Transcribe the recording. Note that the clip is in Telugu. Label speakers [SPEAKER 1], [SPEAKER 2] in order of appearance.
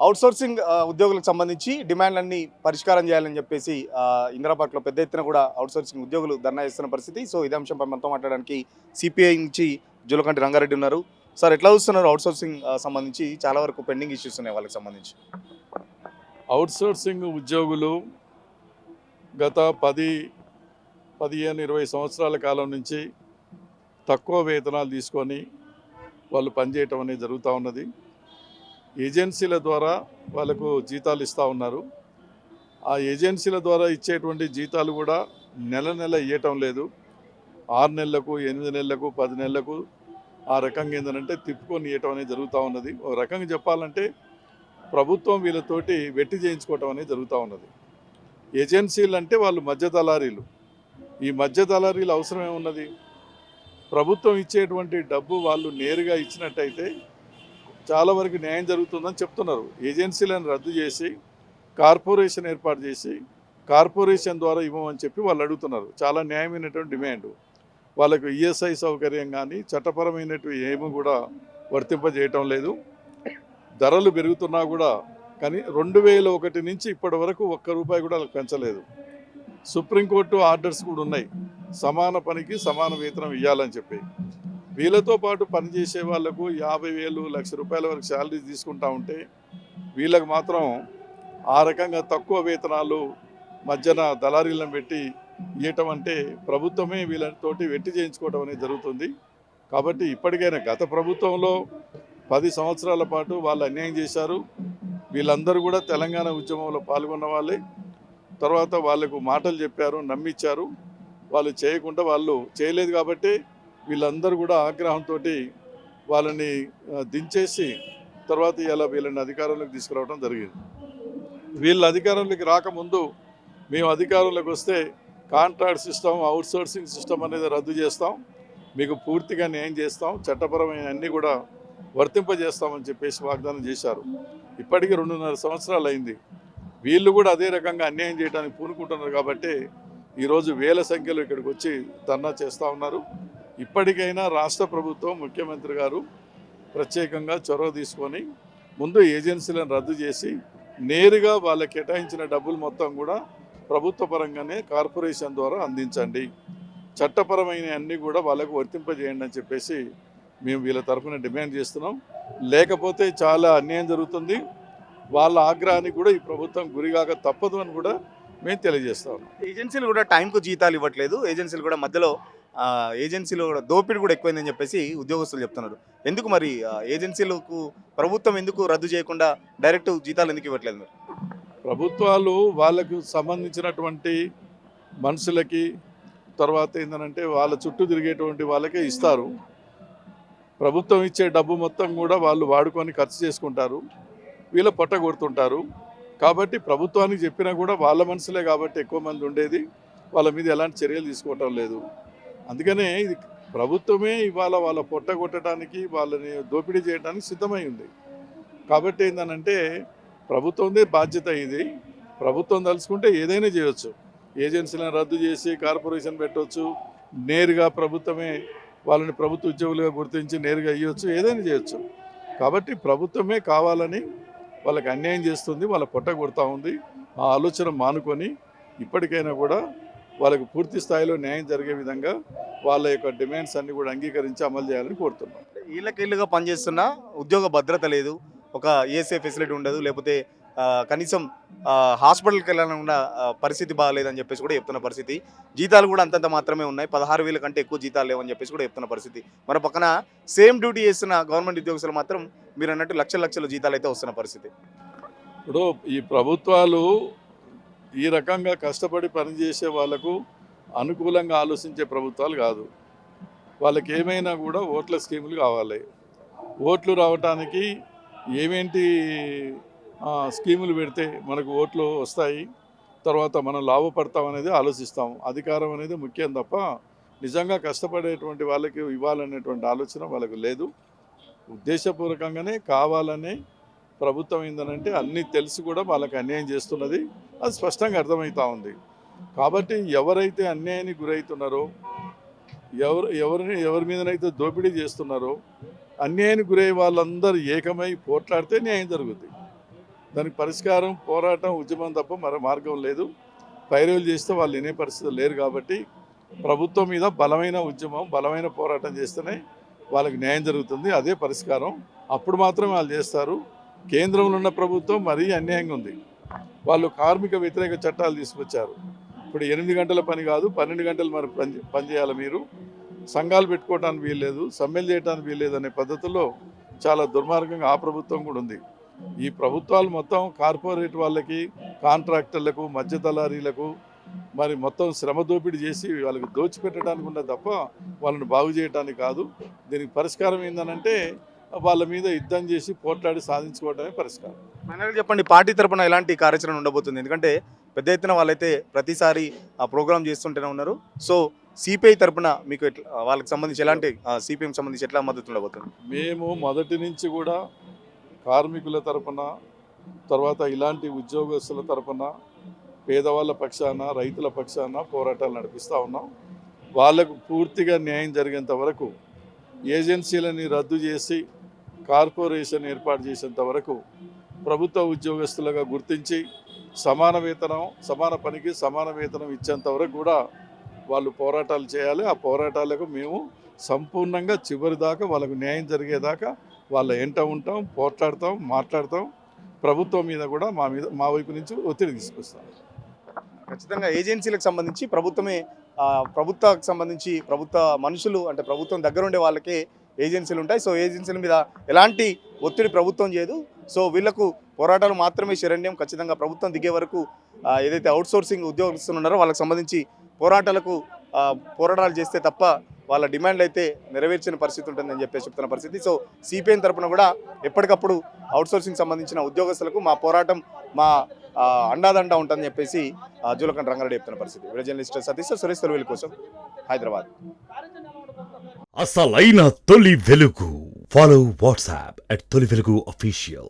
[SPEAKER 1] అవుట్‌సోర్సింగ్ ఉద్యోగులకు సంబంధించి డిమాండ్‌లన్నీ పరిష్కారం చేయాలని చెప్పేసి ఇందిరా పార్క్‌లో పెద్ద ఎత్తున కూడా అవుట్‌సోర్సింగ్ ఉద్యోగులు ధర్నా చేస్తున్న పరిస్థితి. సో, ఇదే అంశంపై మనతో మాట్లాడడానికి సిపిఐ నుంచి జులకంటి రంగారెడ్డి ఉన్నారు. సార్, ఎట్లా చూస్తున్నారు అవుట్‌సోర్సింగ్ సంబంధించి చాలా వరకు పెండింగ్ ఇష్యూస్ ఉన్నాయి వాళ్ళకి సంబంధించి?
[SPEAKER 2] అవుట్సోర్సింగ్ ఉద్యోగులు గత 10, 15, 20 సంవత్సరాల కాలం నుంచి తక్కువ వేతనాలు తీసుకొని వాళ్ళు పనిచేయటం అనేది జరుగుతూ ఉన్నది. ఏజెన్సీల ద్వారా వాళ్ళకు జీతాలు ఇస్తూ ఉన్నారు. ఆ ఏజెన్సీల ద్వారా ఇచ్చేటువంటి జీతాలు కూడా నెల నెల ఇవ్వటం లేదు. 6 నెలలకు, 8 నెలలకు, 10 నెలలకు ఆ రకంగా ఏంటంటే తిప్పుకొని ఇవ్వటం అనేది జరుగుతూ ఉన్నది. ఒక రకంగా చెప్పాలంటే ప్రభుత్వం వీళ్ళతోటి వెట్టి చేయించుకోవటం అనేది జరుగుతూ ఉన్నది. ఏజెన్సీలు అంటే వాళ్ళు మధ్య దళారీలు. ఈ మధ్య దళారీలు అవసరం ఏమున్నది? ప్రభుత్వం ఇచ్చేటువంటి డబ్బు వాళ్ళు నేరుగా ఇచ్చినట్టయితే చాలా వరకు న్యాయం జరుగుతుందని చెప్తున్నారు. ఏజెన్సీలను రద్దు చేసి కార్పొరేషన్ ఏర్పాటు చేసి కార్పొరేషన్ ద్వారా ఇవ్వమని చెప్పి వాళ్ళు అడుగుతున్నారు. చాలా న్యాయమైనటువంటి డిమాండ్. వాళ్ళకు ఈఎస్ఐ సౌకర్యం కానీ చట్టపరమైనటువంటి ఏమీ కూడా వర్తింపజేయటం లేదు. ధరలు పెరుగుతున్నా కూడా కానీ 2001 నుంచి ఇప్పటి వరకు ఒక్క రూపాయి కూడా వాళ్ళకి పెంచలేదు. సుప్రీంకోర్టు ఆర్డర్స్ కూడా ఉన్నాయి, సమాన పనికి సమాన వేతనం ఇవ్వాలని చెప్పి. వీళ్ళతో పాటు పనిచేసే వాళ్లకు 50,000, ₹1,00,000 వరకు శాలరీ తీసుకుంటా ఉంటే వీళ్ళకి మాత్రం ఆ రకంగా తక్కువ వేతనాలు మధ్యన దళారీలను పెట్టి ఇవ్వటం అంటే ప్రభుత్వమే వీళ్ళతోటి వెట్టి చేయించుకోవడం అనేది జరుగుతుంది. కాబట్టి ఇప్పటికైనా గత ప్రభుత్వంలో 10 సంవత్సరాల పాటు వాళ్ళు అన్యాయం చేశారు. వీళ్ళందరూ కూడా తెలంగాణ ఉద్యమంలో పాల్గొన్న వాళ్ళే. తర్వాత వాళ్ళకు మాటలు చెప్పారు, నమ్మిచ్చారు. వాళ్ళు చేయకుండా వాళ్ళు చేయలేదు కాబట్టి వీళ్ళందరూ కూడా ఆగ్రహంతో వాళ్ళని దించేసి తర్వాత ఇలా వీళ్ళని అధికారంలోకి తీసుకురావడం జరిగింది. వీళ్ళ అధికారంలోకి రాకముందు మేము అధికారంలోకి వస్తే కాంట్రాక్ట్ సిస్టమ్, అవుట్సోర్సింగ్ సిస్టమ్ అనేది రద్దు చేస్తాం, మీకు పూర్తిగా న్యాయం చేస్తాం, చట్టపరమైన అన్నీ కూడా వర్తింపజేస్తామని చెప్పేసి వాగ్దానం చేశారు. ఇప్పటికీ 2.5 సంవత్సరాలు అయింది. వీళ్ళు కూడా అదే రకంగా అన్యాయం చేయడానికి పూనుకుంటున్నారు కాబట్టి ఈరోజు వేల సంఖ్యలో ఇక్కడికి వచ్చి ధర్నా చేస్తూ ఉన్నారు. ఇప్పటికైనా రాష్ట్ర ప్రభుత్వం, ముఖ్యమంత్రి గారు ప్రత్యేకంగా చొరవ తీసుకొని ముందు ఏజెన్సీలను రద్దు చేసి నేరుగా వాళ్ళకి కేటాయించిన డబ్బులు మొత్తం కూడా ప్రభుత్వ పరంగానే కార్పొరేషన్ ద్వారా అందించండి, చట్టపరమైన అన్నీ కూడా వాళ్ళకు వర్తింపజేయండి అని చెప్పేసి మేము వీళ్ళ తరఫున డిమాండ్ చేస్తున్నాం. లేకపోతే చాలా అన్యాయం జరుగుతుంది. వాళ్ళ ఆగ్రహానికి కూడా ఈ ప్రభుత్వం గురిగాక తప్పదు అని కూడా మేము తెలియజేస్తా ఉన్నాం.
[SPEAKER 1] ఏజెన్సీలు కూడా టైంకు జీతాలు ఇవ్వట్లేదు. ఏజెన్సీలు కూడా మధ్యలో ఏజెన్సీలో కూడా దోపిడీ కూడా ఎక్కువైందని చెప్పేసి ఉద్యోగస్తులు చెప్తున్నారు. ఎందుకు మరి ఏజెన్సీలకు ప్రభుత్వం ఎందుకు రద్దు చేయకుండా డైరెక్ట్ జీతాలు ఎందుకు ఇవ్వట్లేదు మరి?
[SPEAKER 2] ప్రభుత్వాలు వాళ్ళకు సంబంధించినటువంటి మనుషులకి తర్వాత ఏంటంటే వాళ్ళ చుట్టూ తిరిగేటువంటి వాళ్ళకే ఇస్తారు. ప్రభుత్వం ఇచ్చే డబ్బు మొత్తం కూడా వాళ్ళు వాడుకొని ఖర్చు చేసుకుంటారు, వీళ్ళ పొట్ట కొడుతుంటారు. కాబట్టి ప్రభుత్వానికి చెప్పినా కూడా వాళ్ళ మనుషులే కాబట్టి ఎక్కువ మంది ఉండేది, వాళ్ళ మీద ఎలాంటి చర్యలు తీసుకోవటం లేదు. అందుకనే ఇది ప్రభుత్వమే ఇవాళ వాళ్ళ పొట్ట కొట్టడానికి, వాళ్ళని దోపిడీ చేయడానికి సిద్ధమై ఉంది. కాబట్టి ఏంటంటే ప్రభుత్వందే బాధ్యత ఇది. ప్రభుత్వం తలుచుకుంటే ఏదైనా చేయొచ్చు. ఏజెన్సీలను రద్దు చేసి కార్పొరేషన్ పెట్టవచ్చు, నేరుగా ప్రభుత్వమే వాళ్ళని ప్రభుత్వ ఉద్యోగులుగా గుర్తించి నేరుగా ఇవ్వచ్చు, ఏదైనా చేయొచ్చు. కాబట్టి ప్రభుత్వమే కావాలని వాళ్ళకి అన్యాయం చేస్తుంది, వాళ్ళ పొట్ట కొడతా ఉంది. ఆ ఆలోచన మానుకొని ఇప్పటికైనా కూడా వాళ్ళకు పూర్తి స్థాయిలో న్యాయం జరిగే విధంగా వాళ్ళ యొక్క డిమాండ్స్ అన్ని కూడా అంగీకరించి అమలు చేయాలని కోరుతున్నాం.
[SPEAKER 1] వీళ్ళకిళ్ళుగా పనిచేస్తున్న ఉద్యోగ భద్రత లేదు, ఒక ఈఎస్ఐ ఫెసిలిటీ ఉండదు, లేకపోతే కనీసం హాస్పిటల్కి వెళ్ళకుండా పరిస్థితి బాగాలేదని చెప్పేసి కూడా చెప్తున్న పరిస్థితి. జీతాలు కూడా అంతంత మాత్రమే ఉన్నాయి, 16,000 కంటే ఎక్కువ జీతాలు లేవని చెప్పేసి కూడా చెప్తున్న పరిస్థితి. మన పక్కన సేమ్ డ్యూటీ చేస్తున్న గవర్నమెంట్ ఉద్యోగస్తులు మాత్రం మీరు అన్నట్టు లక్షల జీతాలు అయితే వస్తున్న పరిస్థితి.
[SPEAKER 2] ఇప్పుడు ఈ ప్రభుత్వాలు ఈ రకంగా కష్టపడి పనిచేసే వాళ్లకు అనుకూలంగా ఆలోచించే ప్రభుత్వాలు కాదు. వాళ్ళకి ఏమైనా కూడా ఓట్ల స్కీములు కావాలి. ఓట్లు రావటానికి ఏమేంటి స్కీములు పెడితే మనకు ఓట్లు వస్తాయి, తర్వాత మనం లాభపడతాం అనేది ఆలోచిస్తాం. అధికారం అనేది ముఖ్యం తప్ప నిజంగా కష్టపడేటువంటి వాళ్ళకి ఇవ్వాలనేటువంటి ఆలోచన వాళ్ళకు లేదు. ఉద్దేశపూర్వకంగానే కావాలనే ప్రభుత్వం ఏంటంటే అన్నీ తెలిసి కూడా వాళ్ళకి అన్యాయం చేస్తున్నది, అది స్పష్టంగా అర్థమవుతూ ఉంది. కాబట్టి ఎవరైతే అన్యాయానికి గురవుతున్నారో, ఎవరి మీదనైతే దోపిడీ చేస్తున్నారో, అన్యాయానికి గురయ్యే వాళ్ళందరూ ఏకమై పోట్లాడితే న్యాయం జరుగుతుంది. దానికి పరిష్కారం పోరాటం ఉద్యమం తప్ప మరో మార్గం లేదు. పైరవులు చేస్తే వాళ్ళు వినే పరిస్థితులు లేరు కాబట్టి ప్రభుత్వం మీద బలమైన ఉద్యమం బలమైన పోరాటం చేస్తేనే వాళ్ళకి న్యాయం జరుగుతుంది. అదే పరిష్కారం. అప్పుడు మాత్రమే వాళ్ళు చేస్తారు. కేంద్రంలో ఉన్న ప్రభుత్వం మరీ అన్యాయంగా ఉంది. వాళ్ళు కార్మిక వ్యతిరేక చట్టాలు తీసుకొచ్చారు. ఇప్పుడు 8 గంటల పని కాదు 12 గంటలు మరి పని చేయాలి. మీరు సంఘాలు పెట్టుకోవడానికి వీల్లేదు, సమ్మెలు చేయడానికి వీల్లేదు అనే పద్ధతిలో చాలా దుర్మార్గంగా ఆ ప్రభుత్వం కూడా ఉంది. ఈ ప్రభుత్వాలు మొత్తం కార్పొరేట్ వాళ్ళకి, కాంట్రాక్టర్లకు, మధ్య దళారీలకు మరి మొత్తం శ్రమ దోపిడీ చేసి వాళ్ళకి దోచిపెట్టడానికి ఉన్నది తప్ప వాళ్ళని బాగు చేయడానికి కాదు. దీనికి పరిష్కారం ఏంటంటే వాళ్ళ మీద యుద్ధం చేసి పోట్లాడి సాధించుకోవడమే పరిష్కారం.
[SPEAKER 1] ఫైనల్గా చెప్పండి, పార్టీ తరపున ఎలాంటి కార్యాచరణ ఉండబోతుంది? ఎందుకంటే పెద్ద ఎత్తున వాళ్ళైతే ప్రతిసారి ఆ ప్రోగ్రామ్ చేస్తుంటేనే ఉన్నారు. సో సిపిఐ తరపున మీకు వాళ్ళకి సంబంధించి ఎలాంటి సిపిఎం సంబంధించి ఎట్లా మద్దతు ఉండబోతుంది?
[SPEAKER 2] మేము మొదటి నుంచి కూడా కార్మికుల తరపున, తర్వాత ఇలాంటి ఉద్యోగస్తుల తరపున, పేదవాళ్ళ పక్షాన, రైతుల పక్షాన పోరాటాలు నడిపిస్తూ ఉన్నాం. వాళ్ళకు పూర్తిగా న్యాయం జరిగేంత వరకు, ఏజెన్సీలని రద్దు చేసి కార్పొరేషన్ ఏర్పాటు చేసేంత వరకు, ప్రభుత్వ ఉద్యోగస్తులుగా గుర్తించి సమాన వేతనం, సమాన పనికి సమాన వేతనం ఇచ్చేంత వరకు కూడా వాళ్ళు పోరాటాలు చేయాలి. ఆ పోరాటాలకు మేము సంపూర్ణంగా చివరి దాకా వాళ్ళకు న్యాయం జరిగేదాకా వాళ్ళ వెంట ఉంటాం, పోట్లాడతాం, మాట్లాడతాం. ప్రభుత్వం మీద కూడా మా వైపు నుంచి ఒత్తిడి తీసుకొస్తాం.
[SPEAKER 1] ఖచ్చితంగా ఏజెన్సీలకు సంబంధించి ప్రభుత్వానికి సంబంధించి ప్రభుత్వ మనుషులు అంటే ప్రభుత్వం దగ్గర ఉండే వాళ్ళకే ఏజెన్సీలు ఉంటాయి. సో ఏజెన్సీల మీద ఎలాంటి ఒత్తిడి ప్రభుత్వం చేయదు. సో వీళ్లకు పోరాటాలు మాత్రమే శరణ్యం. ఖచ్చితంగా ప్రభుత్వం దిగే వరకు ఏదైతే అవుట్సోర్సింగ్ ఉద్యోగస్తులు ఉన్నారో వాళ్ళకి సంబంధించి పోరాటాలు చేస్తే తప్ప వాళ్ళ డిమాండ్లు అయితే నెరవేర్చిన పరిస్థితి ఉంటుందని చెప్పేసి చెప్తున్న పరిస్థితి. సో సిపిఎం తరపున కూడా ఎప్పటికప్పుడు అవుట్సోర్సింగ్ సంబంధించిన ఉద్యోగస్తులకు మా పోరాటం మా అండాదండా ఉంటుందని చెప్పేసి జూలకంఠ రంగారెడ్డి చెప్తున్న పరిస్థితి. వీడియో జర్నలిస్ట్ సతీష్, సురేష్ తొలివేలు కోసం, హైదరాబాద్.
[SPEAKER 3] అసలైన తొలి వెలుగు. ఫాలో వాట్సాప్ @తొలి వెలుగు official.